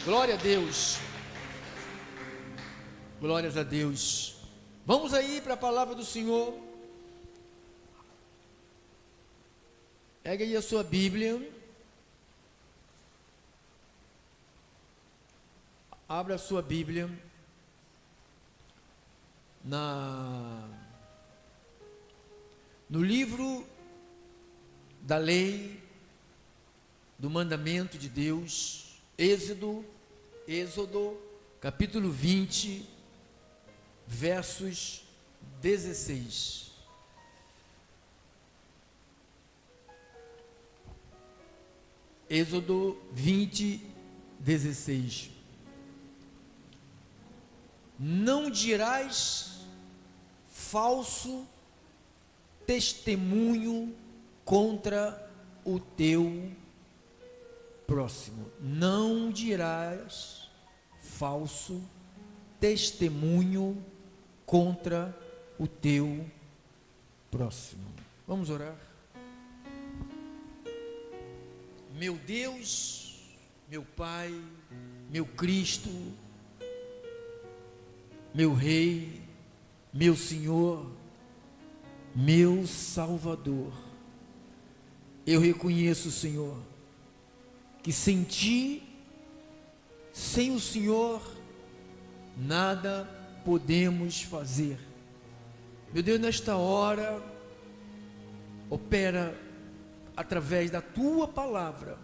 Glória a Deus. Glórias a Deus. Vamos aí para a palavra do Senhor. Pega aí a sua Bíblia. Abra a sua Bíblia no livro da lei, do mandamento de Deus, Êxodo, capítulo 20, versos 16. Êxodo 20, 16. Não dirás falso testemunho contra o teu próximo. Não dirás falso testemunho contra o teu próximo. Vamos orar. Meu Deus, meu Pai, meu Cristo, meu Rei, meu Senhor, meu Salvador, eu reconheço, Senhor, que sem Ti, sem o Senhor, nada podemos fazer. Meu Deus, nesta hora, opera através da Tua palavra.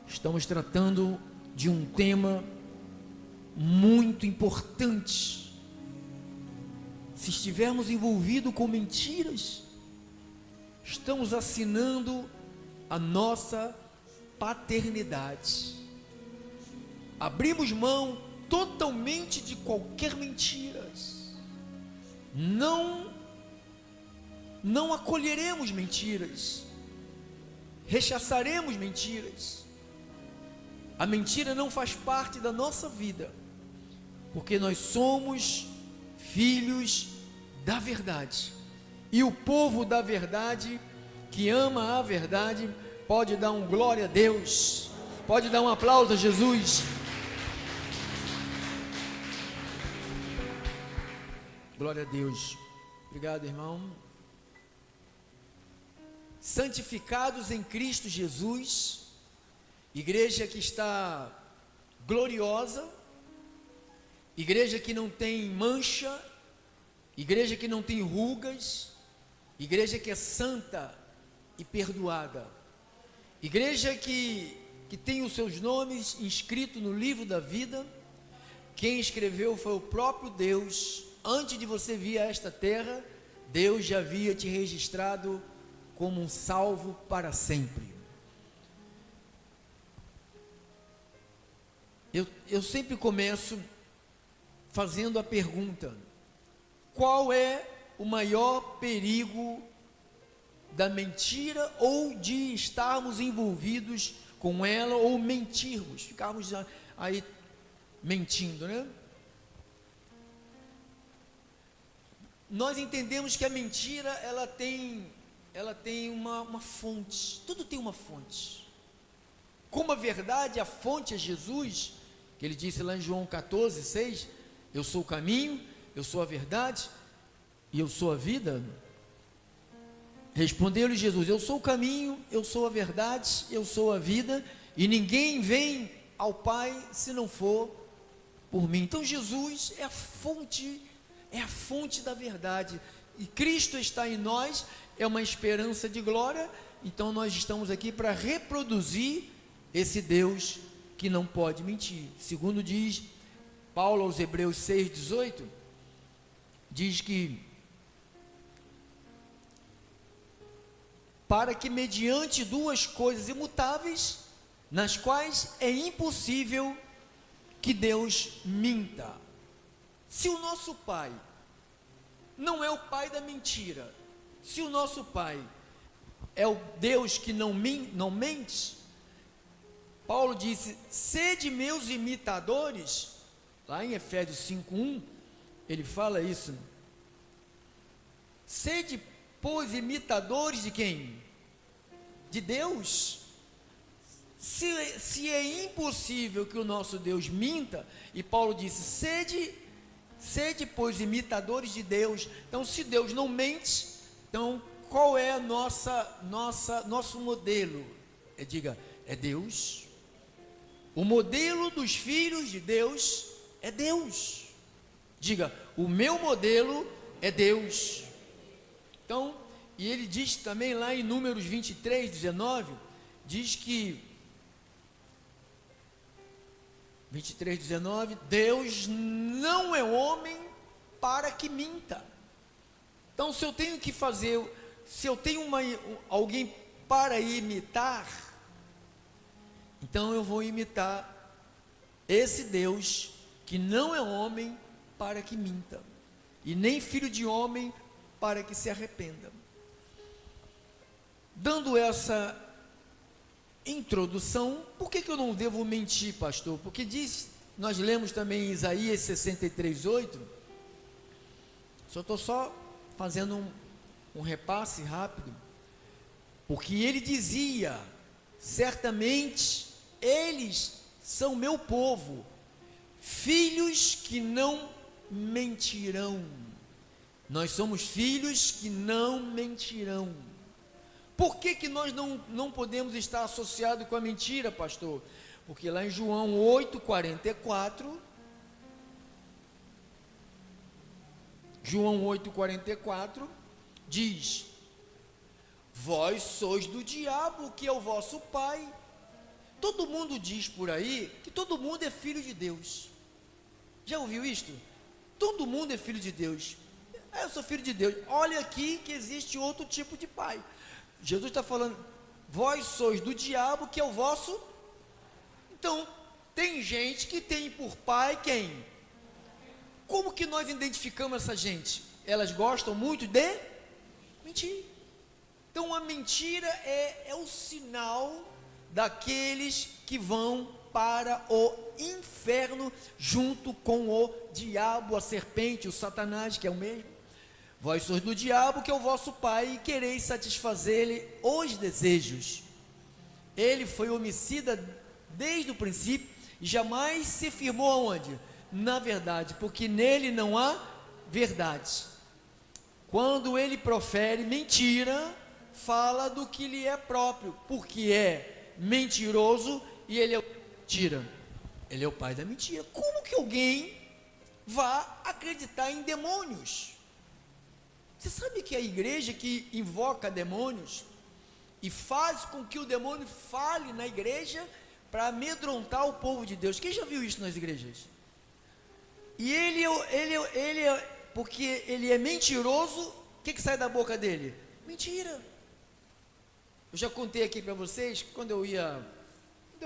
Estamos tratando de um tema muito importante. Se estivermos envolvidos com mentiras, estamos assinando a nossa paternidade. Abrimos mão totalmente de qualquer mentira. Não acolheremos mentiras. Rechaçaremos mentiras. A mentira não faz parte da nossa vida, porque nós somos filhos da verdade, e o povo da verdade, que ama a verdade, pode dar um glória a Deus, pode dar um aplauso a Jesus. Glória a Deus. Obrigado, irmão. Santificados em Cristo Jesus, igreja que está gloriosa, igreja que não tem mancha, igreja que não tem rugas, igreja que é santa e perdoada, igreja que tem os seus nomes inscritos no livro da vida. Quem escreveu foi o próprio Deus. Antes de você vir a esta terra, Deus já havia te registrado como um salvo para sempre. Eu sempre começo fazendo a pergunta: qual é o maior perigo da mentira, ou de estarmos envolvidos com ela, ou mentirmos, ficarmos aí mentindo, né? Nós entendemos que a mentira, ela tem uma fonte. Tudo tem uma fonte. Como a verdade, a fonte é Jesus, que ele disse lá em João 14, 6, eu sou o caminho, eu sou a verdade e eu sou a vida. Respondeu-lhe Jesus: eu sou o caminho, eu sou a verdade, eu sou a vida, e ninguém vem ao Pai se não for por mim. Então Jesus é a fonte da verdade, e Cristo está em nós, é uma esperança de glória. Então nós estamos aqui para reproduzir esse Deus que não pode mentir. Segundo diz Paulo aos Hebreus 6,18, diz que para que mediante duas coisas imutáveis, nas quais é impossível que Deus minta. Se o nosso Pai não é o Pai da mentira, se o nosso Pai é o Deus que não mente, Paulo disse: sede meus imitadores. Lá em Efésios 5:1, ele fala isso. Sede, pois, imitadores de quem? De Deus. Se é impossível que o nosso Deus minta, e Paulo disse, sede, pois, imitadores de Deus. Então, se Deus não mente, então, qual é nosso modelo? Diga, é Deus. O modelo dos filhos de Deus é Deus. Diga, o meu modelo é Deus. Então, e ele diz também lá em Números 23, 19, diz que 23, 19, Deus não é homem para que minta. Então, se eu tenho que fazer, se eu tenho alguém para imitar, então eu vou imitar esse Deus que não é homem para que minta, e nem filho de homem para que se arrependa. Dando essa introdução, por que eu não devo mentir, pastor? Porque nós lemos também em Isaías 63:8, só fazendo um repasse rápido, porque ele dizia, certamente eles são meu povo, filhos que não mentirão. Nós somos filhos que não mentirão. Por que nós não podemos estar associados com a mentira, pastor? Porque lá em João 8,44, diz, vós sois do diabo, que é o vosso pai. Todo mundo diz por aí que todo mundo é filho de Deus. Já ouviu isto? Todo mundo é filho de Deus. Eu sou filho de Deus. Olha aqui que existe outro tipo de pai. Jesus está falando, vós sois do diabo, que é o vosso. Então, tem gente que tem por pai quem? Como que nós identificamos essa gente? Elas gostam muito de mentir. Então, a mentira é o sinal daqueles que vão para o inferno, junto com o diabo, a serpente, o Satanás, que é o mesmo. Vós sois do diabo, que é o vosso pai, e quereis satisfazer-lhe os desejos. Ele foi homicida desde o princípio, e jamais se firmou aonde? Na verdade, porque nele não há verdade. Quando ele profere mentira, fala do que lhe é próprio, porque é mentiroso e ele é mentira. Ele é o pai da mentira. Como que alguém vá acreditar em demônios? Você sabe que a igreja que invoca demônios e faz com que o demônio fale na igreja para amedrontar o povo de Deus? Quem já viu isso nas igrejas? E porque ele é mentiroso, o que sai da boca dele? Mentira. Eu já contei aqui para vocês, quando eu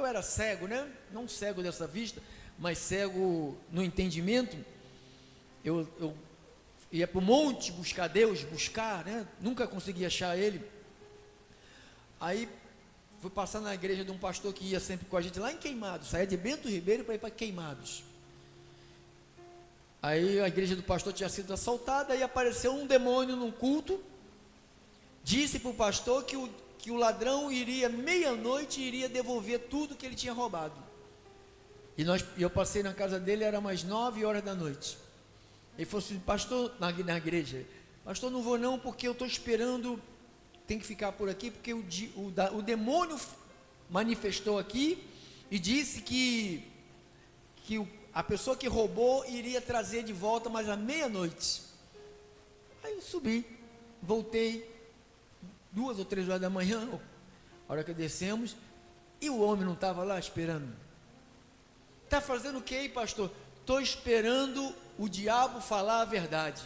era cego, né? Não cego dessa vista, mas cego no entendimento, eu ia para o monte buscar Deus, né? Nunca consegui achar Ele. Aí fui passar na igreja de um pastor que ia sempre com a gente lá em Queimados, saía de Bento Ribeiro para ir para Queimados. Aí a igreja do pastor tinha sido assaltada, aí apareceu um demônio num culto, disse para o pastor que o ladrão iria meia-noite e iria devolver tudo que ele tinha roubado. E eu passei na casa dele, era umas 9 horas da noite. Ele falou assim, pastor, na igreja, pastor, não vou não, porque eu estou esperando, tem que ficar por aqui, porque o demônio manifestou aqui e disse que a pessoa que roubou iria trazer de volta, mas à meia-noite. Aí eu subi, voltei, 2 ou 3 horas da manhã, a hora que descemos, e o homem não estava lá esperando. Está fazendo o que aí, pastor? Estou esperando o diabo falar a verdade.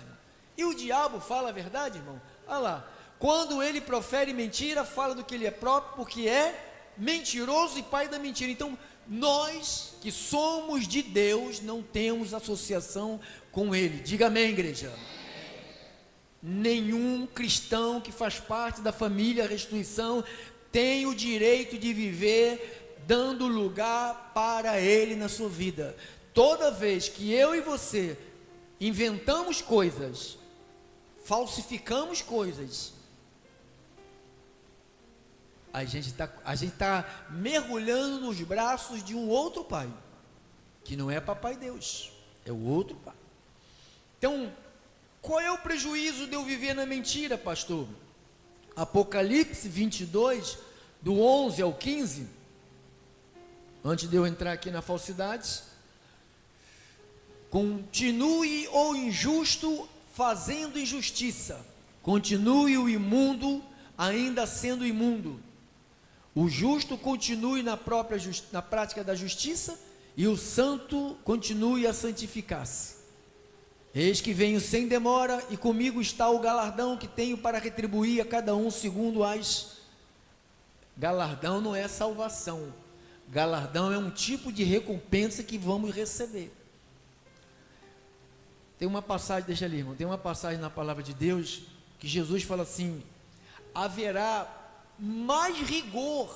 E o diabo fala a verdade, irmão? Olha lá, quando ele profere mentira, fala do que ele é próprio, porque é mentiroso e pai da mentira. Então, nós que somos de Deus, não temos associação com ele. Diga amém, igreja. Nenhum cristão que faz parte da família Restituição tem o direito de viver dando lugar para ele na sua vida. Toda vez que eu e você inventamos coisas, falsificamos coisas, a gente tá mergulhando nos braços de um outro pai, que não é papai Deus, é o outro pai. Então, qual é o prejuízo de eu viver na mentira, pastor? Apocalipse 22, do 11 ao 15, antes de eu entrar aqui na falsidade: continue o injusto fazendo injustiça, continue o imundo ainda sendo imundo, o justo continue na prática da justiça, e o santo continue a santificar-se. Eis que venho sem demora, e comigo está o galardão que tenho para retribuir a cada um segundo as... Galardão não é salvação, galardão é um tipo de recompensa que vamos receber. Tem uma passagem, deixa ali, irmão, tem uma passagem na palavra de Deus, que Jesus fala assim: haverá mais rigor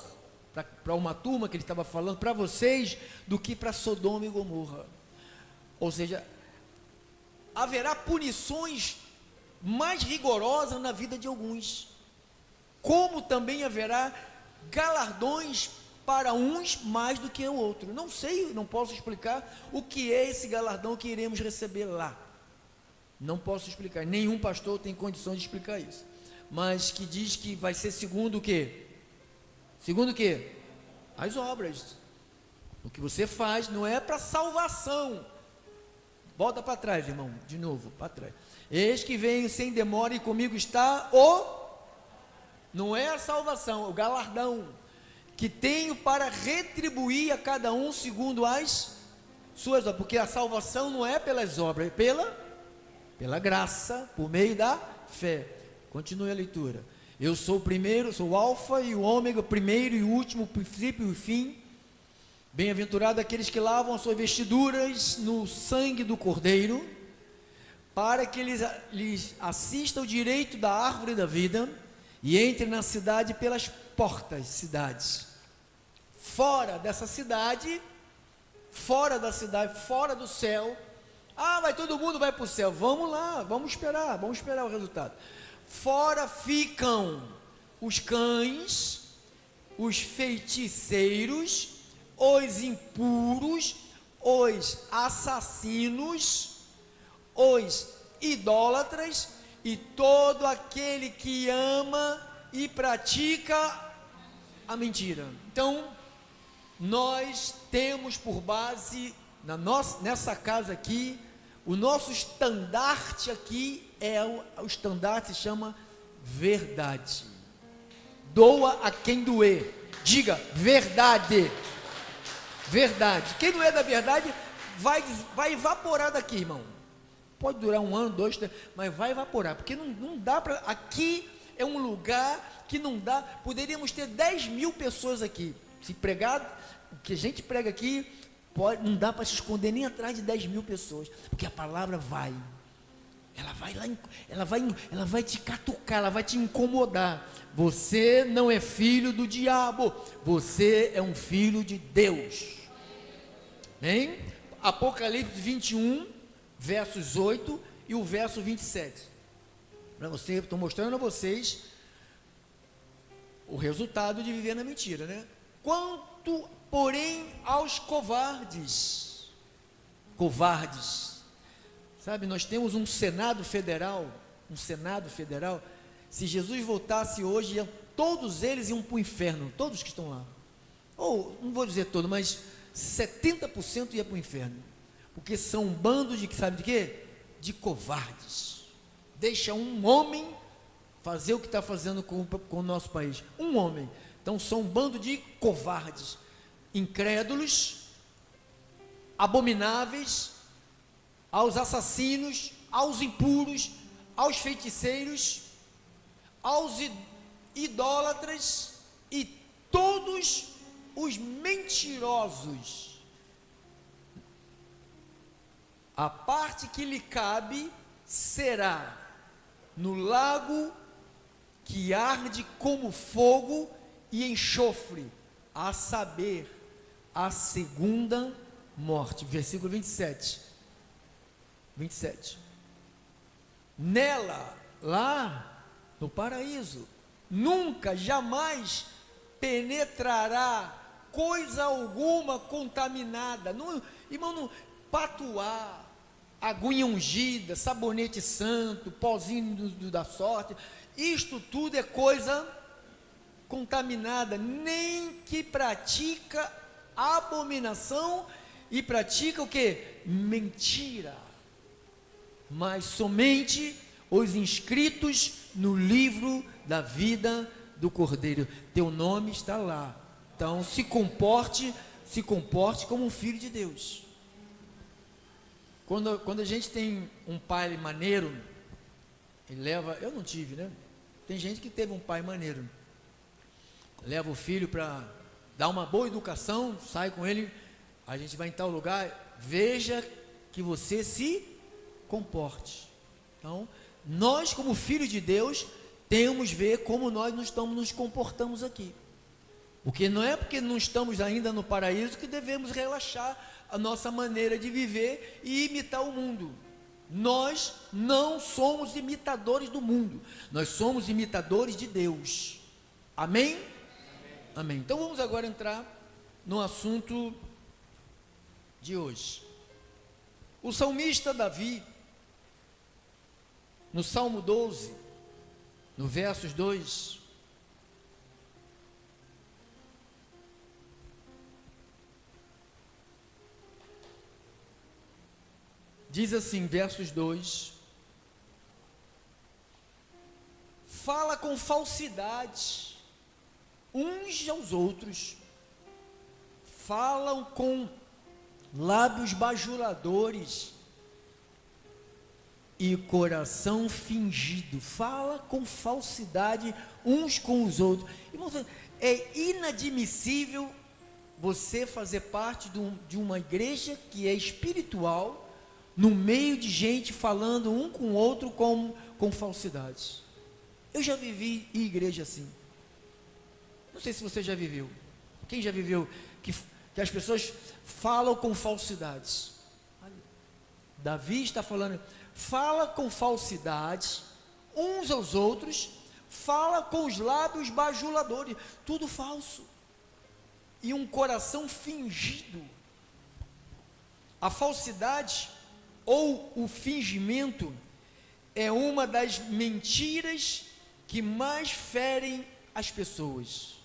para uma turma que ele estava falando, para vocês, do que para Sodoma e Gomorra. Ou seja, haverá punições mais rigorosas na vida de alguns, como também haverá galardões para uns mais do que o outro. Não sei, não posso explicar o que é esse galardão que iremos receber lá. Não posso explicar, nenhum pastor tem condições de explicar isso. Mas que diz que vai ser segundo o quê? Segundo o quê? As obras. O que você faz não é para salvação. Volta para trás, irmão, de novo, para trás. Eis que venho sem demora, e comigo está não é a salvação, é o galardão que tenho para retribuir a cada um segundo as suas obras, porque a salvação não é pelas obras, é pela graça, por meio da fé. Continue a leitura. Eu sou o primeiro, sou o alfa e o ômega, o primeiro e o último, o princípio e o fim. Bem-aventurado aqueles que lavam as suas vestiduras no sangue do Cordeiro, para que lhes assista o direito da árvore da vida, e entre na cidade pelas portas cidades. Fora dessa cidade, fora da cidade, fora do céu, todo mundo vai para o céu, vamos lá, vamos esperar o resultado. Fora ficam os cães, os feiticeiros, os impuros, os assassinos, os idólatras, e todo aquele que ama e pratica a mentira. Então, nós temos por base, nessa casa aqui, o nosso estandarte aqui o estandarte se chama verdade. Doa a quem doer. Diga verdade. Verdade. Quem não é da verdade vai evaporar daqui, irmão. Pode durar 1 ano, 2, 3, mas vai evaporar, porque não dá para. Aqui é um lugar que não dá. Poderíamos ter 10 mil pessoas aqui. Se pregar, o que a gente prega aqui, não dá para se esconder nem atrás de 10 mil pessoas, porque a palavra vai. Ela vai lá, ela vai te catucar, ela vai te incomodar. Você não é filho do diabo, você é um filho de Deus. Hein? Apocalipse 21, versos 8 e o verso 27. Para você, estou mostrando a vocês o resultado de viver na mentira, né? Quanto, porém, aos covardes, sabe, nós temos um Senado Federal, se Jesus voltasse hoje, todos eles iam para o inferno, todos que estão lá, ou, não vou dizer todo, mas 70% ia para o inferno, porque são um bando de, sabe de quê? De covardes. Deixa um homem fazer o que está fazendo com o nosso país, um homem. Então são um bando de covardes, incrédulos, abomináveis, aos assassinos, aos impuros, aos feiticeiros, aos idólatras e todos os mentirosos. A parte que lhe cabe será no lago que arde como fogo e enxofre, a saber, a segunda morte. Versículo 27. Nela, lá no paraíso, nunca, jamais penetrará coisa alguma contaminada. Não, irmão, não, patuá, aguinha ungida, sabonete santo, pozinho da sorte, isto tudo é coisa contaminada. Nem que pratica abominação e pratica o que? Mentira. Mas somente os inscritos no livro da vida do Cordeiro. Teu nome está lá. Então se comporte como um filho de Deus. Quando a gente tem um pai maneiro, ele leva, eu não tive, né? Tem gente que teve um pai maneiro, leva o filho para dar uma boa educação, sai com ele, a gente vai em tal lugar, veja que você se comporte. Então, nós como filhos de Deus, temos que ver como nós nos comportamos aqui. Porque não é porque não estamos ainda no paraíso que devemos relaxar a nossa maneira de viver e imitar o mundo. Nós não somos imitadores do mundo, nós somos imitadores de Deus. Amém? Amém. Amém. Então vamos agora entrar no assunto de hoje. O salmista Davi, no Salmo 12, no versos 2, diz assim, versos 2: fala com falsidade uns aos outros, falam com lábios bajuladores e coração fingido, fala com falsidade uns com os outros. Irmãos, é inadmissível você fazer parte de uma igreja que é espiritual, no meio de gente falando um com o outro com falsidades. Eu já vivi em igreja assim. Não sei se você já viveu. Quem já viveu que as pessoas falam com falsidades? Davi está falando, fala com falsidades uns aos outros, fala com os lábios bajuladores, tudo falso, e um coração fingido. A falsidade ou o fingimento é uma das mentiras que mais ferem as pessoas.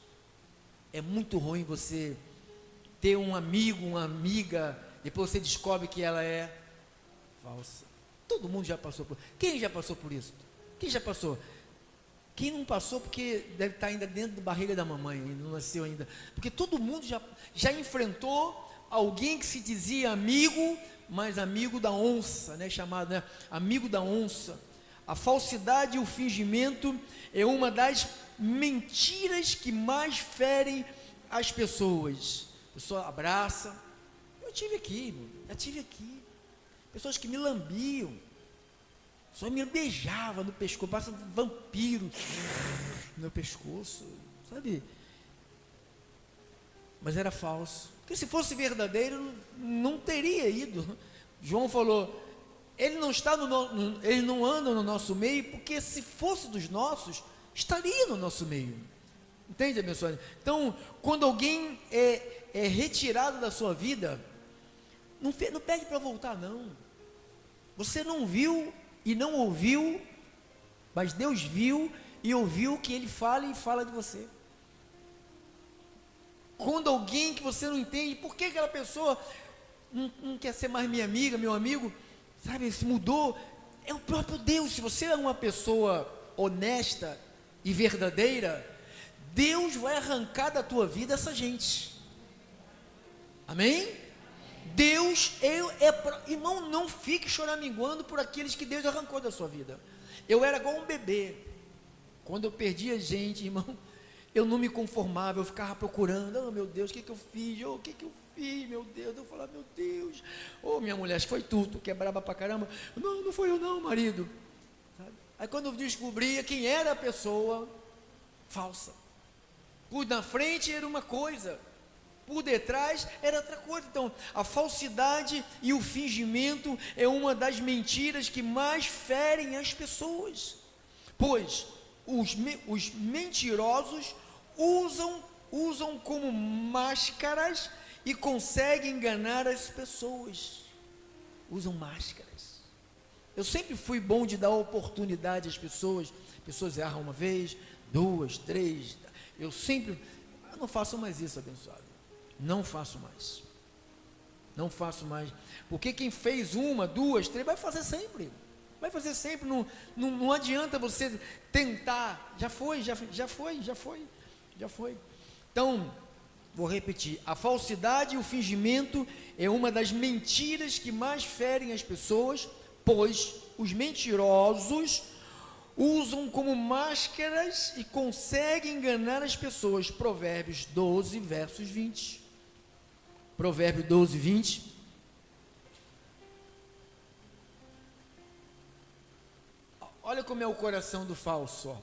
É muito ruim você ter um amigo, uma amiga, depois você descobre que ela é falsa. Todo mundo já passou por... Quem já passou por isso? Quem já passou? Quem não passou porque deve estar ainda dentro da barriga da mamãe, não nasceu ainda. Porque todo mundo já enfrentou alguém que se dizia amigo, mas amigo da onça, né? Chamado, né? Amigo da onça. A falsidade e o fingimento é uma das mentiras que mais ferem as pessoas. A pessoa abraça, eu tive aqui, pessoas que me lambiam, só me beijava no pescoço, passa um vampiro no meu pescoço, sabe? Mas era falso, porque se fosse verdadeiro, não teria ido. João falou, ele não está ele não anda no nosso meio, porque se fosse dos nossos, estaria no nosso meio. Entende, abençoado? Então, quando alguém é retirado da sua vida, não pede para voltar, não. Você não viu e não ouviu, mas Deus viu e ouviu que Ele fala e fala de você. Quando alguém que você não entende, por que aquela pessoa não quer ser mais minha amiga, meu amigo, sabe, se mudou, é o próprio Deus. Se você é uma pessoa honesta e verdadeira, Deus vai arrancar da tua vida essa gente. Amém? Deus, irmão, não fique choraminguando por aqueles que Deus arrancou da sua vida. Eu era igual um bebê, quando eu perdia gente, irmão, eu não me conformava, eu ficava procurando, oh meu Deus, o que eu fiz, o que eu fiz, meu Deus, eu falava, meu Deus, minha mulher, acho que foi tu que é braba pra caramba, não foi eu não, marido, sabe? Aí quando eu descobria quem era a pessoa, falsa, por na frente era uma coisa, por detrás era outra coisa. Então, a falsidade e o fingimento é uma das mentiras que mais ferem as pessoas, pois os mentirosos usam usam como máscaras e conseguem enganar as pessoas. Usam máscaras. Eu sempre fui bom de dar oportunidade às pessoas. Pessoas erram uma vez, duas, três. Eu não faço mais isso, abençoado. Não faço mais. Não faço mais. Porque quem fez uma, duas, três, vai fazer sempre. Vai fazer sempre. Não adianta você tentar. Já foi. Então, vou repetir. A falsidade e o fingimento é uma das mentiras que mais ferem as pessoas, pois os mentirosos usam como máscaras e conseguem enganar as pessoas. Provérbios 12, versos 20. Provérbio 12, 20. Olha como é o coração do falso. Ó.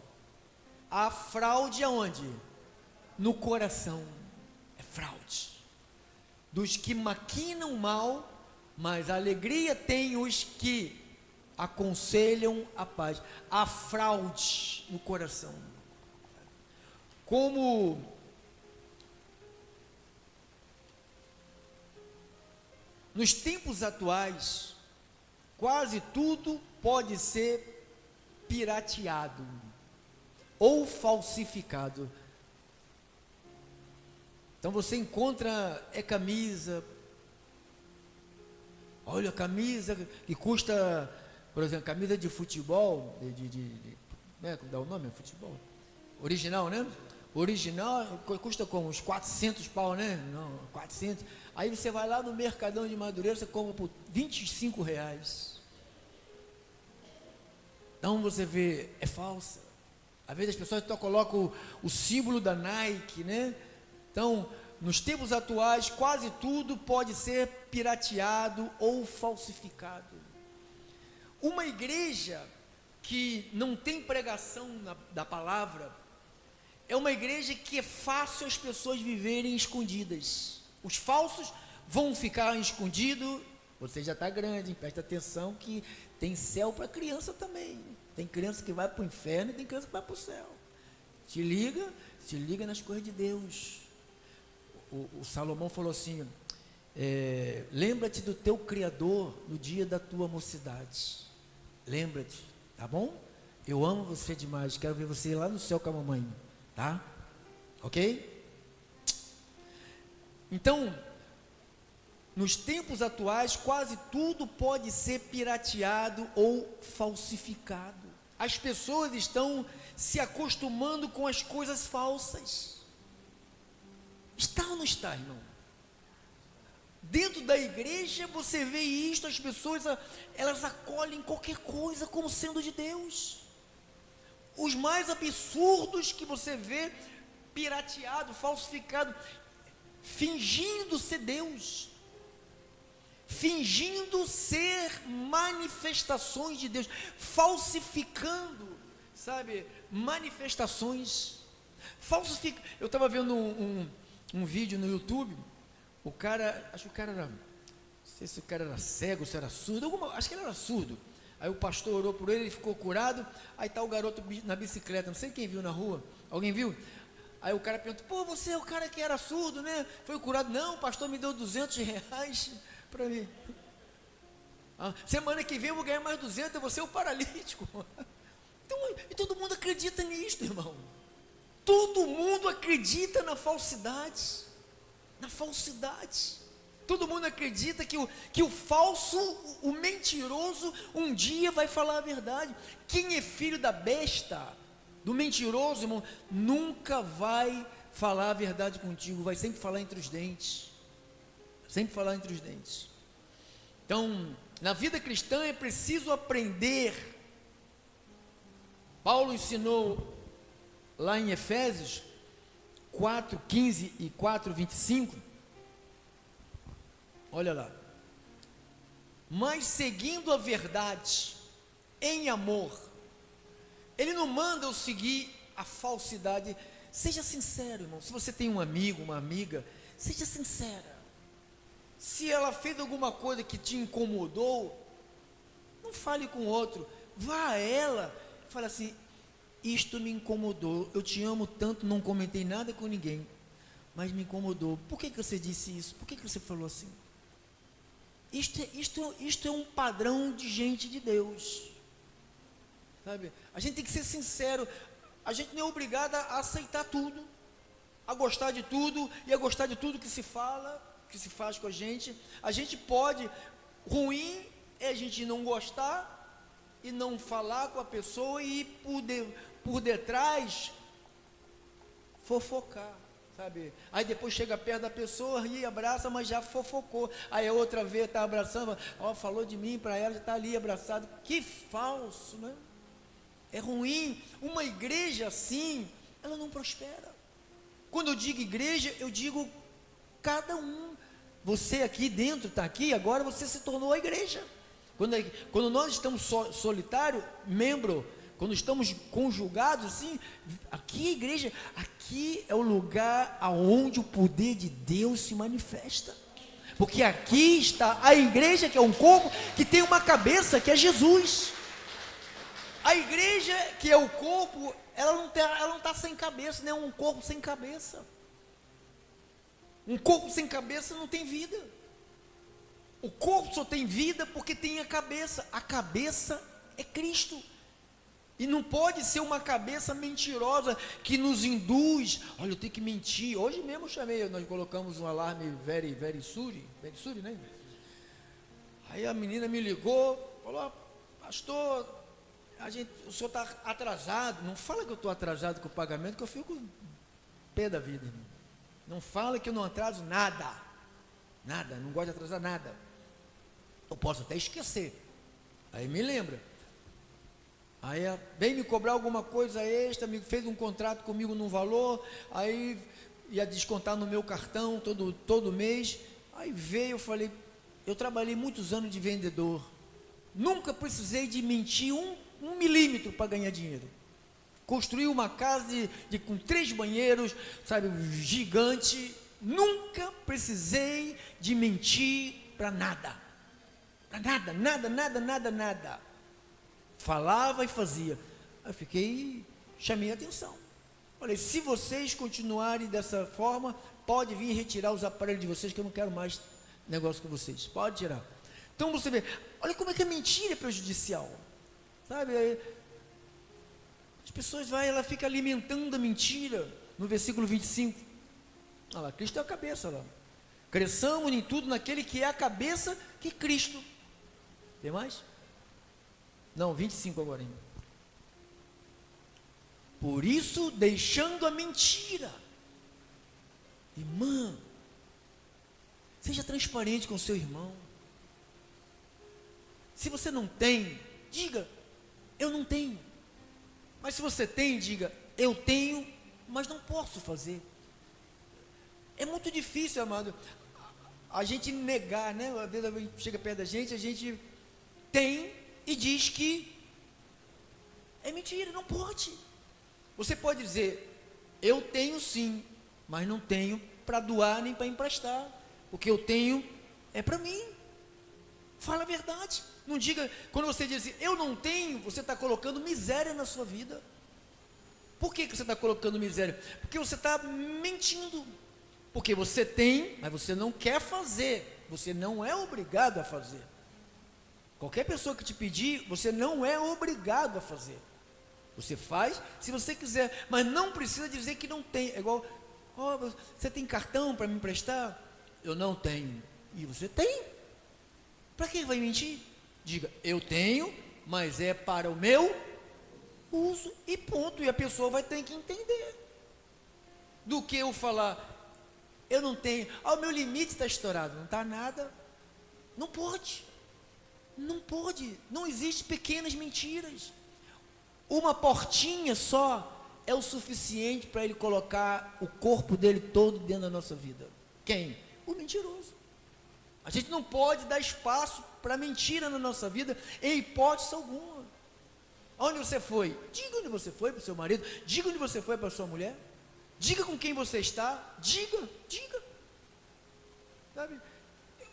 A fraude aonde? No coração. É fraude. Dos que maquinam mal, mas a alegria tem os que aconselham a paz. A fraude no coração. Como nos tempos atuais, quase tudo pode ser pirateado ou falsificado. Então você encontra camisa. Olha, camisa que custa, por exemplo, camisa de futebol, né, como dá o nome? Futebol original, né? Original custa como uns 400 pau, né? Não, 400. Aí você vai lá no Mercadão de Madureira, você compra por R$25. Então você vê, é falsa. Às vezes as pessoas só colocam o símbolo da Nike, né? Então, nos tempos atuais, quase tudo pode ser pirateado ou falsificado. Uma igreja que não tem pregação da palavra, é uma igreja que é fácil as pessoas viverem escondidas. Os falsos vão ficar escondidos. Você já está grande, presta atenção que tem céu para criança também. Tem criança que vai para o inferno e tem criança que vai para o céu. Se liga nas coisas de Deus. O Salomão falou assim, lembra-te do teu Criador no dia da tua mocidade. Lembra-te, tá bom? Eu amo você demais, quero ver você lá no céu com a mamãe, tá? Ok? Então, nos tempos atuais, quase tudo pode ser pirateado ou falsificado. As pessoas estão se acostumando com as coisas falsas. Está ou não está, irmão? Dentro da igreja você vê isto, as pessoas, elas acolhem qualquer coisa como sendo de Deus. Os mais absurdos que você vê, pirateado, falsificado, fingindo ser Deus. Fingindo ser manifestações de Deus, falsificando, sabe, manifestações, eu estava vendo um vídeo no YouTube, acho que o cara era, não sei se o cara era cego, se era surdo, acho que ele era surdo, aí o pastor orou por ele, ele ficou curado, aí está o garoto na bicicleta, não sei quem viu na rua, alguém viu? Aí o cara perguntou, pô, você é o cara que era surdo, né, foi curado? Não, o pastor me deu R$200 para mim. Semana que vem eu vou ganhar mais 200, eu vou ser o paralítico. Então, e todo mundo acredita nisto, irmão. Todo mundo acredita na falsidade. Na falsidade. Todo mundo acredita que o falso, o mentiroso, um dia vai falar a verdade. Quem é filho da besta, do mentiroso, irmão, nunca vai falar a verdade contigo, vai sempre falar entre os dentes. Sempre falar entre os dentes. Então, na vida cristã é preciso aprender. Paulo ensinou lá em Efésios 4:15 e 4:25. Olha lá. Mas seguindo a verdade em amor. Ele não manda eu seguir a falsidade. Seja sincero, irmão. Se você tem um amigo, uma amiga, seja sincera. Se ela fez alguma coisa que te incomodou, não fale com o outro, vá a ela, fala assim, isto me incomodou, eu te amo tanto, não comentei nada com ninguém, mas me incomodou. Por que você disse isso? Por que você falou assim? Isto é um padrão de gente de Deus, sabe? A gente tem que ser sincero. A gente não é obrigado a aceitar tudo, a gostar de tudo e a gostar de tudo que se fala, que se faz com a gente. A gente pode, ruim é a gente não gostar e não falar com a pessoa e por detrás fofocar, sabe? Aí depois chega perto da pessoa e abraça, mas já fofocou. Aí a outra vez está abraçando, ó, falou de mim para ela, já está ali abraçado. Que falso, né? É ruim. Uma igreja assim, ela não prospera. Quando eu digo igreja, eu digo cada um. Você aqui dentro está aqui, agora você se tornou a igreja. Quando nós estamos solitários, membro, quando estamos conjugados assim, aqui a igreja, aqui é o lugar aonde o poder de Deus se manifesta. Porque aqui está a igreja, que é um corpo, que tem uma cabeça, que é Jesus. A igreja, que é o corpo, ela não está sem cabeça, não é um corpo sem cabeça. Um corpo sem cabeça não tem vida. O corpo só tem vida porque tem a cabeça. A cabeça é Cristo. E não pode ser uma cabeça mentirosa que nos induz. Olha, eu tenho que mentir. Hoje mesmo eu chamei, nós colocamos um alarme very Suri, né? Aí a menina me ligou, falou: pastor, o senhor está atrasado. Não fala que eu estou atrasado com o pagamento, que eu fico pé da vida, irmão. Não fala que eu não atraso nada. Nada, não gosto de atrasar nada. Eu posso até esquecer. Aí me lembra. Aí vem me cobrar alguma coisa extra, fez um contrato comigo num valor, aí ia descontar no meu cartão todo mês. Aí veio, eu falei, eu trabalhei muitos anos de vendedor. Nunca precisei de mentir um milímetro para ganhar dinheiro. Construí uma casa com 3 banheiros, sabe, gigante. Nunca precisei de mentir para nada. Para nada. Falava e fazia. Aí chamei a atenção. Falei, se vocês continuarem dessa forma, pode vir retirar os aparelhos de vocês, que eu não quero mais negócio com vocês. Pode tirar. Então você vê, olha como é que a mentira é prejudicial. Sabe, as pessoas ela fica alimentando a mentira. No versículo 25, olha lá, Cristo é a cabeça, olha lá. Cresçamos em tudo naquele que é a cabeça, que é Cristo. Tem mais? Não, 25 agora ainda. Por isso, deixando a mentira, irmã, seja transparente com o seu irmão. Se você não tem, diga, eu não tenho. Mas se você tem, diga, eu tenho, mas não posso fazer. É muito difícil, amado, a gente negar, né? Às vezes alguém chega perto da gente, a gente tem e diz que é mentira, não pode. Você pode dizer, eu tenho sim, mas não tenho para doar nem para emprestar. O que eu tenho é para mim. Fala a verdade. Não diga, quando você diz assim, eu não tenho, você está colocando miséria na sua vida. Por que você está colocando miséria? Porque você está mentindo. Porque você tem, mas você não quer fazer. Você não é obrigado a fazer. Qualquer pessoa que te pedir, você não é obrigado a fazer. Você faz se você quiser, mas não precisa dizer que não tem. É igual, você tem cartão para me emprestar? Eu não tenho. E você tem? Para que vai mentir? Diga, eu tenho, mas é para o meu uso e ponto. E a pessoa vai ter que entender. Do que eu falar, eu não tenho, o meu limite está estourado. Não está nada. Não pode. Não pode. Não existe pequenas mentiras. Uma portinha só é o suficiente para ele colocar o corpo dele todo dentro da nossa vida. Quem? O mentiroso. A gente não pode dar espaço para mentira na nossa vida, em hipótese alguma. Onde você foi? Diga onde você foi para o seu marido. Diga onde você foi para a sua mulher. Diga com quem você está. Diga. Sabe?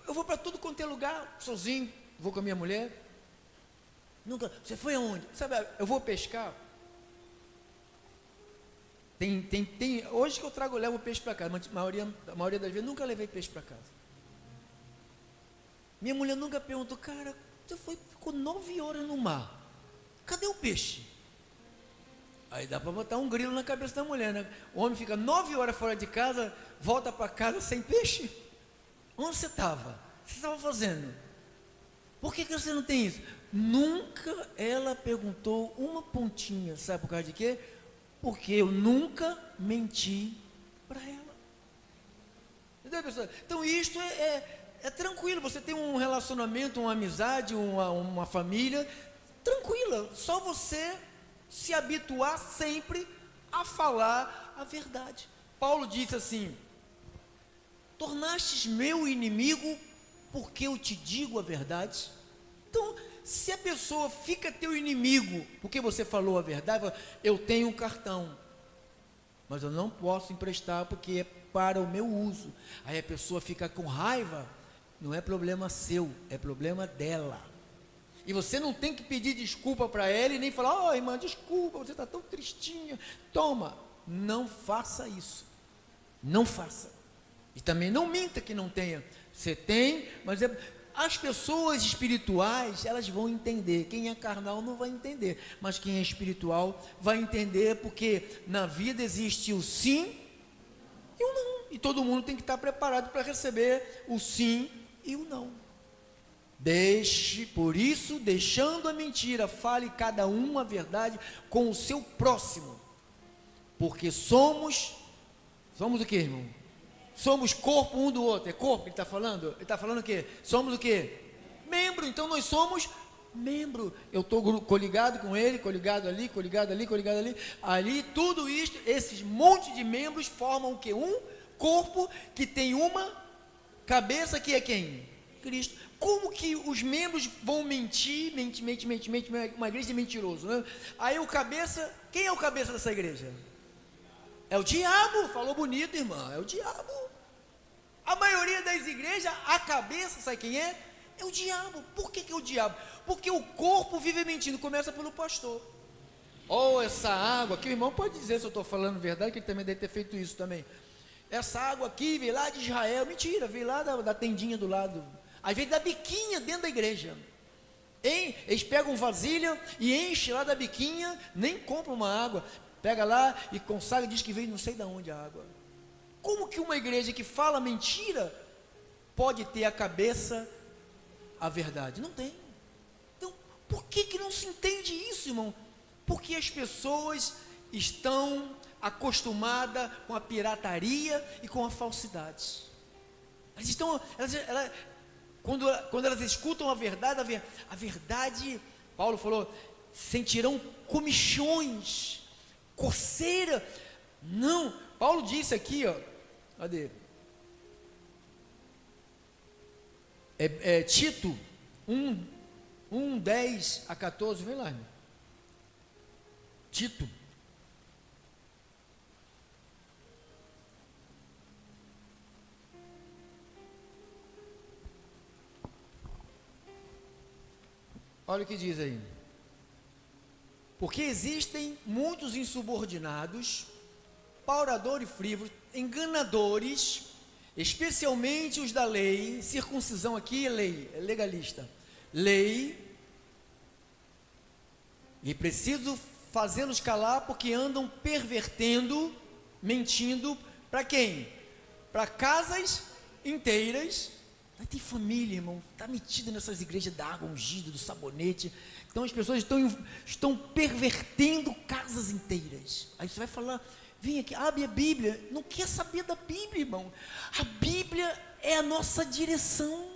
Eu vou para tudo quanto é lugar, sozinho. Vou com a minha mulher. Nunca. Você foi aonde? Sabe, eu vou pescar. Hoje que eu levo peixe para casa, mas a maioria das vezes nunca levei peixe para casa. Minha mulher nunca perguntou, cara, ficou 9 horas no mar, cadê o peixe? Aí dá para botar um grilo na cabeça da mulher, né? O homem fica 9 horas fora de casa, volta para casa sem peixe. Onde você estava? O que você estava fazendo? Por que você não tem isso? Nunca ela perguntou uma pontinha, sabe por causa de quê? Porque eu nunca menti para ela. Entendeu, pessoal? Então isto é tranquilo, você tem um relacionamento, uma amizade, uma família tranquila, só você se habituar sempre a falar a verdade. Paulo disse assim: tornastes meu inimigo porque eu te digo a verdade. Então, se a pessoa fica teu inimigo porque você falou a verdade, eu tenho um cartão, mas eu não posso emprestar porque é para o meu uso. Aí a pessoa fica com raiva, não é problema seu, é problema dela. E você não tem que pedir desculpa para ela e nem falar, irmã, desculpa, você está tão tristinha. Toma, não faça isso. Não faça. E também não minta que não tenha. Você tem, mas as pessoas espirituais, elas vão entender. Quem é carnal não vai entender, mas quem é espiritual vai entender, porque na vida existe o sim e o não. E todo mundo tem que estar preparado para receber o sim e o não. Por isso, deixando a mentira, fale cada um a verdade com o seu próximo, porque somos o que, irmão? Somos corpo um do outro. É corpo que ele está falando? Ele está falando o quê? Somos o quê? Membro. Então nós somos membro. Eu estou coligado com ele, coligado ali, coligado ali, coligado ali. Ali, tudo isso, esses monte de membros formam o quê? Um corpo que tem uma cabeça, que é quem? Cristo. Como que os membros vão mentir, uma igreja de mentiroso, né? Aí o cabeça, quem é o cabeça dessa igreja? É o diabo. Falou bonito, irmã, é o diabo. A maioria das igrejas, a cabeça, sabe quem é? É o diabo. Por que é o diabo? Porque o corpo vive mentindo, começa pelo pastor. Essa água aqui, o irmão pode dizer se eu estou falando verdade, que ele também deve ter feito isso também. Essa água aqui veio lá de Israel, mentira, veio lá da tendinha do lado. Às vezes da biquinha dentro da igreja. Eles pegam vasilha e enchem lá da biquinha, nem compram uma água, pega lá e consagra e diz que veio não sei de onde a água. Como que uma igreja que fala mentira pode ter a cabeça a verdade? Não tem. Então, por que não se entende isso, irmão? Porque as pessoas estão acostumadas com a pirataria e com a falsidade. Quando elas escutam a verdade, Paulo falou, sentirão comichões, coceira. Não, Paulo disse aqui, cadê? Tito 1, 10 a 14, vem lá, irmão. Tito. Olha o que diz aí. Porque existem muitos insubordinados, pauradores frívolos, enganadores, especialmente os da lei. Circuncisão aqui é lei, é legalista. Lei. E preciso fazê-los calar porque andam pervertendo, mentindo, para quem? Para casas inteiras. Tem família, irmão, está metida nessas igrejas da água ungida, do sabonete. Então as pessoas estão pervertendo casas inteiras. Aí você vai falar, vem aqui, abre a Bíblia. Não quer saber da Bíblia, irmão. A Bíblia é a nossa direção.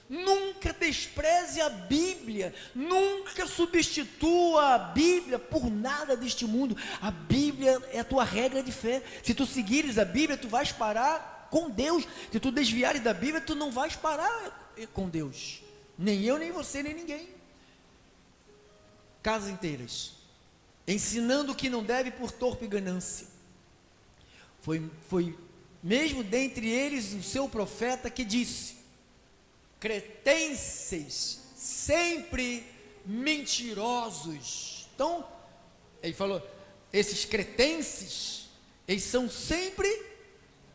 Nunca despreze a Bíblia, nunca substitua a Bíblia por nada deste mundo. A Bíblia é a tua regra de fé. Se tu seguires a Bíblia, tu vais parar com Deus. Se tu desviares da Bíblia, tu não vais parar com Deus. Nem eu, nem você, nem ninguém. Casas inteiras, ensinando o que não deve por torpe ganância. Foi mesmo dentre eles o seu profeta que disse: cretenses, sempre mentirosos. Então, ele falou, esses cretenses, eles são sempre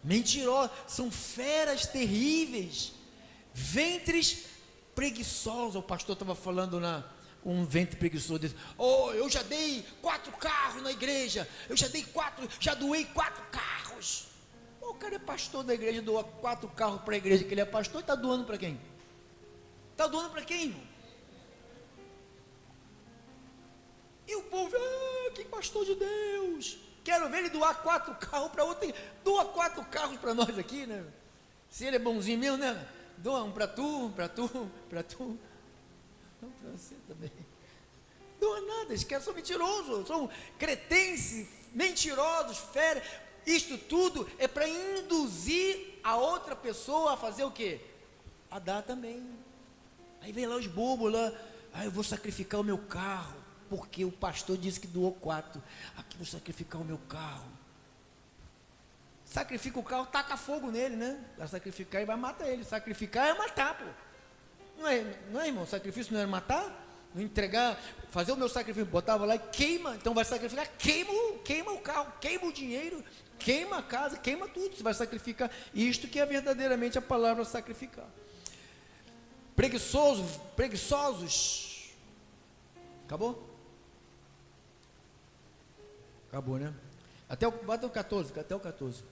mentirosos, são feras terríveis, ventres preguiçosos. O pastor estava falando um ventre preguiçoso desse: oh, eu já dei 4 carros na igreja, já doei 4 carros. O cara é pastor da igreja, doa 4 carros para a igreja que ele é pastor, e está doando para quem? Está doando para quem, irmão? E o povo, que pastor de Deus, quero ver ele doar 4 carros para outro. Doa 4 carros para nós aqui, né? Se ele é bonzinho mesmo, né? Doa um para tu, um para tu, para tu. Não para você também. Doa nada, eles querem, são mentirosos, são cretenses, mentirosos, férias. Isto tudo é para induzir a outra pessoa a fazer o quê? A dar também. Aí vem lá os bobos lá: eu vou sacrificar o meu carro, porque o pastor disse que doou 4. Aqui vou sacrificar o meu carro. Sacrifica o carro, taca fogo nele, né? Vai sacrificar e vai matar ele. Sacrificar é matar, pô. Não é, irmão? Sacrifício não é matar? Não entregar, fazer o meu sacrifício, botava lá e queima. Então vai sacrificar, queima o carro, queima o dinheiro, queima a casa, queima tudo. Você vai sacrificar. Isto que é verdadeiramente a palavra sacrificar. Preguiçosos. Acabou? Acabou, né? Bota o 14, até o 14.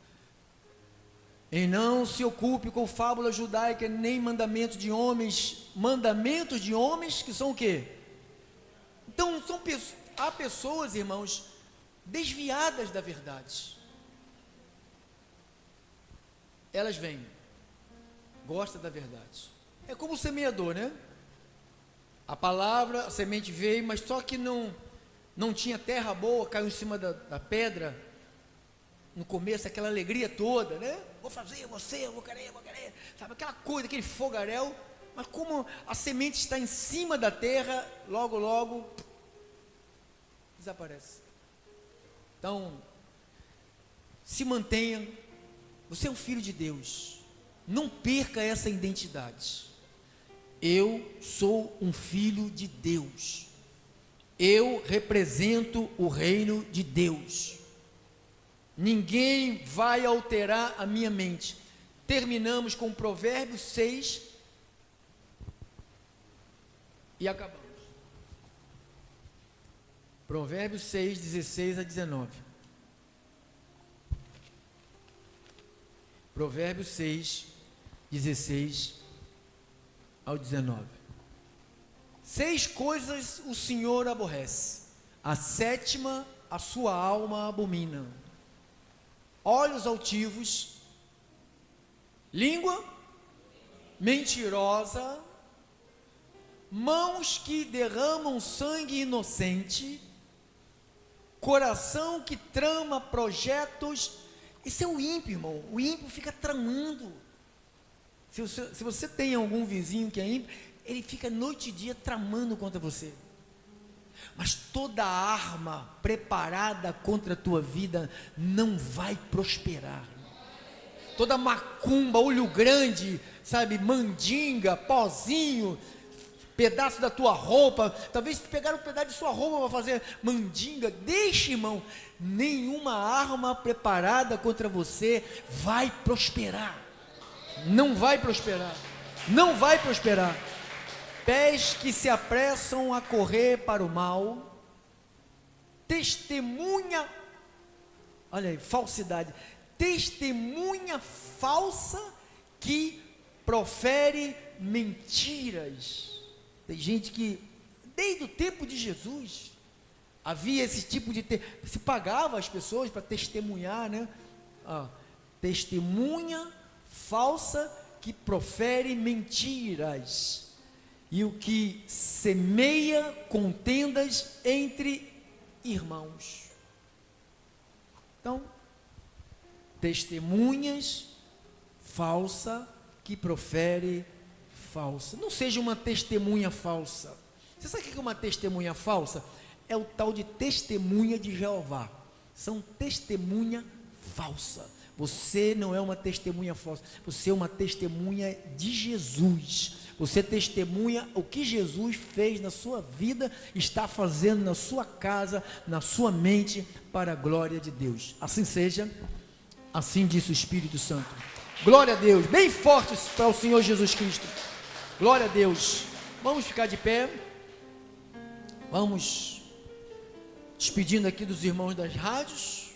E não se ocupe com fábula judaica, nem mandamentos de homens que são o quê? Então, há pessoas, irmãos, desviadas da verdade. Elas vêm, gostam da verdade. É como o semeador, né? A palavra, a semente veio, mas só que não tinha terra boa, caiu em cima da pedra. No começo, aquela alegria toda, né? Vou fazer, eu vou querer, sabe, aquela coisa, aquele fogaréu. Mas como a semente está em cima da terra, logo desaparece. Então, se mantenha. Você é um filho de Deus, não perca essa identidade. Eu sou um filho de Deus, eu represento o reino de Deus. Ninguém vai alterar a minha mente. Terminamos com Provérbios 6 e acabamos. Provérbios 6, 16 a 19. Provérbios 6, 16 ao 19. 6 coisas o Senhor aborrece, a 7ª a sua alma abomina: olhos altivos, língua mentirosa, mãos que derramam sangue inocente, coração que trama projetos. Isso é o ímpio, irmão. O ímpio fica tramando. Se você tem algum vizinho que é ímpio, ele fica noite e dia tramando contra você. Mas toda arma preparada contra a tua vida não vai prosperar. Toda macumba, olho grande, sabe, mandinga, pozinho, pedaço da tua roupa, talvez pegaram um pedaço de sua roupa para fazer mandinga. Deixe, irmão, nenhuma arma preparada contra você vai prosperar. Não vai prosperar. Não vai prosperar. Pés que se apressam a correr para o mal, testemunha, olha aí, falsidade, testemunha falsa que profere mentiras. Tem gente que, desde o tempo de Jesus, havia esse tipo de, se pagava as pessoas para testemunhar, né? Testemunha falsa que profere mentiras, e o que semeia contendas entre irmãos. Então, testemunhas falsa que profere falsa. Não seja uma testemunha falsa. Você sabe o que é uma testemunha falsa? É o tal de testemunha de Jeová. São testemunha falsa. Você não é uma testemunha falsa, você é uma testemunha de Jesus. você testemunha o que Jesus fez na sua vida, está fazendo na sua casa, na sua mente, para a glória de Deus. Assim seja, assim disse o Espírito Santo. Glória a Deus, bem forte para o Senhor Jesus Cristo. Glória a Deus. Vamos ficar de pé. Vamos despedindo aqui dos irmãos das rádios.